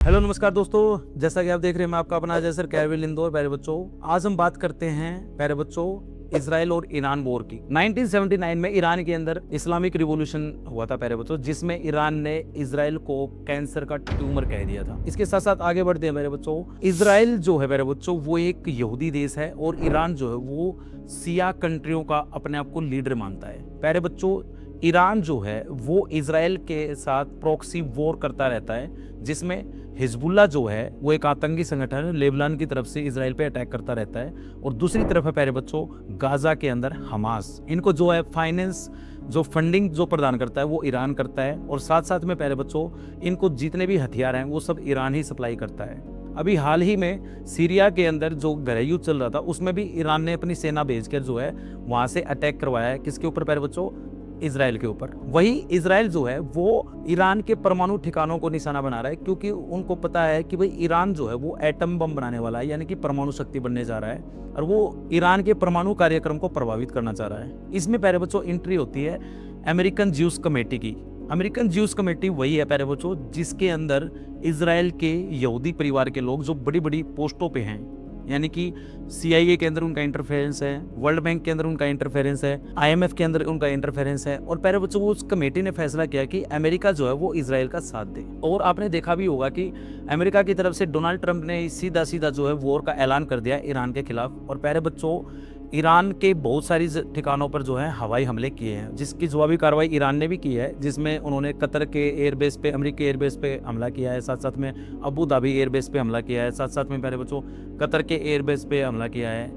Hello नमस्कार दोस्तों, जैसा कि आप देख रहे हैं मैं आपका अपना अजय सर कैरविल इंदौर। प्यारे बच्चों, आज हम बात करते हैं प्यारे बच्चों इजराइल और ईरान वॉर की। 1979 में ईरान के अंदर इस्लामिक रिवॉल्यूशन हुआ था प्यारे बच्चों, जिसमें ईरान ने इजराइल को कैंसर का ट्यूमर कह दिया था। इसके साथ साथ आगे बढ़ते हैं प्यारे बच्चों। इजराइल जो है प्यारे बच्चों वो एक यहूदी देश है और ईरान जो है वो शिया कंट्रियों का अपने आप को लीडर मानता है। प्यारे बच्चों, ईरान जो है वो इजराइल के साथ प्रॉक्सी वॉर करता रहता है, जिसमें हिजबुल्ला जो है वो एक आतंकी संगठन है, लेबनान की तरफ से इजराइल पे अटैक करता रहता है। और दूसरी तरफ है प्यारे बच्चों गाजा के अंदर हमास। इनको जो है फाइनेंस जो फंडिंग जो प्रदान करता है वो ईरान करता है। और साथ साथ में प्यारे बच्चों इनको जितने भी हथियार हैं वो सब ईरान ही सप्लाई करता है। अभी हाल ही में सीरिया के अंदर जो गृह युद्ध चल रहा था उसमें भी ईरान ने अपनी सेना भेजकर जो है वहां से अटैक करवाया है। किसके ऊपर प्यारे बच्चों? इजराइल के ऊपर। वही इजराइल जो है वो ईरान के परमाणु ठिकानों को निशाना बना रहा है, क्योंकि उनको पता है कि भाई ईरान जो है वो एटम बम बनाने वाला है, यानी कि परमाणु शक्ति बनने जा रहा है और वो ईरान के परमाणु कार्यक्रम को प्रभावित करना चाह रहा है। इसमें प्यारे बच्चों एंट्री होती है अमेरिकन ज्यूस कमेटी की। अमेरिकन ज्यूस कमेटी वही है प्यारे बच्चों जिसके अंदर इजराइल के यहूदी परिवार के लोग जो बड़ी बड़ी पोस्टों पे हैं, यानी कि CIA के अंदर उनका इंटरफेरेंस है, वर्ल्ड बैंक के अंदर उनका इंटरफेरेंस है, IMF के अंदर उनका इंटरफेरेंस है। और प्यारे बच्चों उस कमेटी ने फैसला किया कि अमेरिका जो है वो इजराइल का साथ दे। और आपने देखा भी होगा कि अमेरिका की तरफ से डोनाल्ड ट्रंप ने सीधा सीधा जो है वॉर का ऐलान कर दिया ईरान के खिलाफ। और प्यारे बच्चों ईरान के बहुत सारी ठिकानों पर जो है हवाई हमले किए हैं, जिसकी जवाबी कार्रवाई ईरान ने भी की है, जिसमें उन्होंने कतर के एयरबेस पे, अमेरिकी एयरबेस पे हमला किया है, साथ साथ में अबू धाबी एयरबेस पे हमला किया है, साथ साथ में प्यारे बच्चों कतर के एयरबेस पे हमला किया है।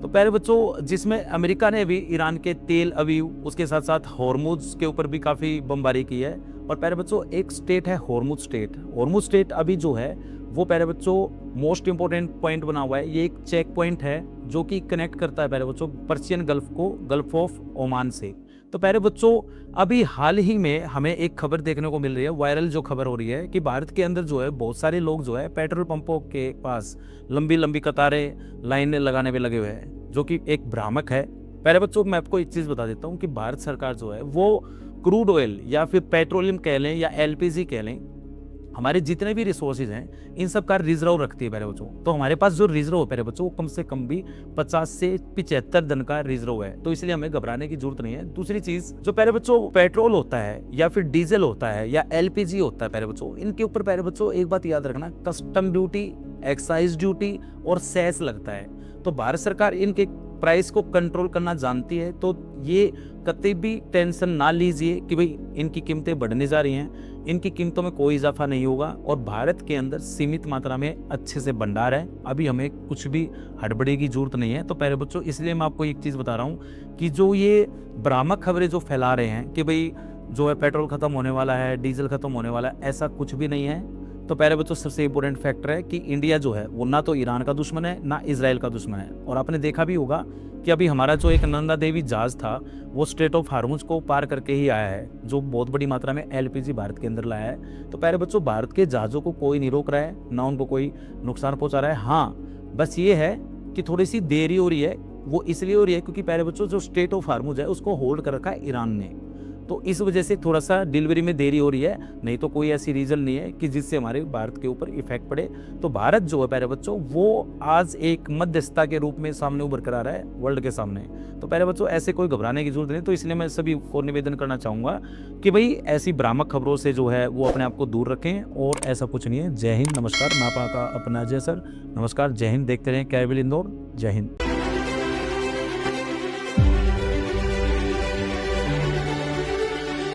तो प्यारे बच्चों जिसमें अमेरिका ने भी ईरान के तेल अवीव, उसके साथ साथ हॉर्मुज के ऊपर भी काफ़ी बमबारी की है। और प्यारे बच्चों एक स्टेट है हॉर्मुज स्टेट। हॉर्मुज स्टेट अभी जो है वो प्यारे बच्चों मोस्ट इंपोर्टेंट पॉइंट बना हुआ है। ये एक चेक पॉइंट है जो कि कनेक्ट करता है प्यारे बच्चों पर्शियन गल्फ को गल्फ ऑफ ओमान से। तो प्यारे बच्चों अभी हाल ही में हमें एक खबर देखने को मिल रही है, वायरल जो खबर हो रही है कि भारत के अंदर जो है बहुत सारे लोग जो है पेट्रोल पंपों के पास लंबी लंबी कतारें लाइनें लगाने में लगे हुए हैं, जो कि एक भ्रामक है। प्यारे बच्चों मैं आपको एक चीज़ बता देता हूँ कि भारत सरकार जो है वो क्रूड ऑयल या फिर पेट्रोलियम कह लें या LPG कह लें, हमारे जितने भी रिसोर्सेज हैं इन सब का रिजर्व रखती है प्यारे बच्चों। तो हमारे पास जो रिजर्व है प्यारे बच्चों वो कम से कम भी 50 से 75 दिन का रिजर्व है, तो इसलिए हमें घबराने की जरूरत नहीं है। दूसरी चीज जो प्यारे बच्चों पेट्रोल होता है या फिर डीजल होता है या LPG होता है प्यारे बच्चों, इनके ऊपर प्यारे बच्चों एक बात याद रखना, कस्टम ड्यूटी, एक्साइज ड्यूटी और सेस लगता है। तो भारत सरकार इनके प्राइस को कंट्रोल करना जानती है, तो ये कतई भी टेंशन ना लीजिए कि भाई इनकी कीमतें बढ़ने जा रही हैं। इनकी कीमतों में कोई इजाफा नहीं होगा और भारत के अंदर सीमित मात्रा में अच्छे से भंडार है, अभी हमें कुछ भी हड़बड़ी की जरूरत नहीं है। तो प्यारे बच्चों इसलिए मैं आपको एक चीज़ बता रहा हूँ कि जो ये भ्रामक खबरें जो फैला रहे हैं कि भाई जो है पेट्रोल खत्म होने वाला है, डीजल खत्म होने वाला है, ऐसा कुछ भी नहीं है। तो प्यारे बच्चों सबसे इंपॉर्टेंट फैक्टर है कि इंडिया जो है वो ना तो ईरान का दुश्मन है ना इजराइल का दुश्मन है। और आपने देखा भी होगा कि अभी हमारा जो एक नंदा देवी जहाज था वो स्ट्रेट ऑफ हार्मुज को पार करके ही आया है, जो बहुत बड़ी मात्रा में LPG भारत के अंदर लाया है। तो प्यारे बच्चों भारत के जहाज़ों को कोई नहीं रोक रहा है, ना उनको कोई नुकसान पहुंचा रहा है। हाँ बस ये है कि थोड़ी सी देरी हो रही है, वो इसलिए हो रही है क्योंकि प्यारे बच्चों जो स्ट्रेट ऑफ हार्मुज है उसको होल्ड कर रखा है ईरान ने, तो इस वजह से थोड़ा सा डिलीवरी में देरी हो रही है, नहीं तो कोई ऐसी रीजन नहीं है कि जिससे हमारे भारत के ऊपर इफेक्ट पड़े। तो भारत जो है प्यारे बच्चों वो आज एक मध्यस्थता के रूप में सामने उभर कर आ रहा है वर्ल्ड के सामने। तो प्यारे बच्चों ऐसे कोई घबराने की जरूरत नहीं। तो इसलिए मैं सभी को निवेदन करना चाहूँगा कि भाई ऐसी भ्रामक खबरों से जो है वो अपने आप को दूर रखें, और ऐसा कुछ नहीं है। जय हिंद, नमस्कार। मैं आपका अपना अजय सर, नमस्कार, जय हिंद। देखते रहें कैरविल इंदौर। जय हिंद।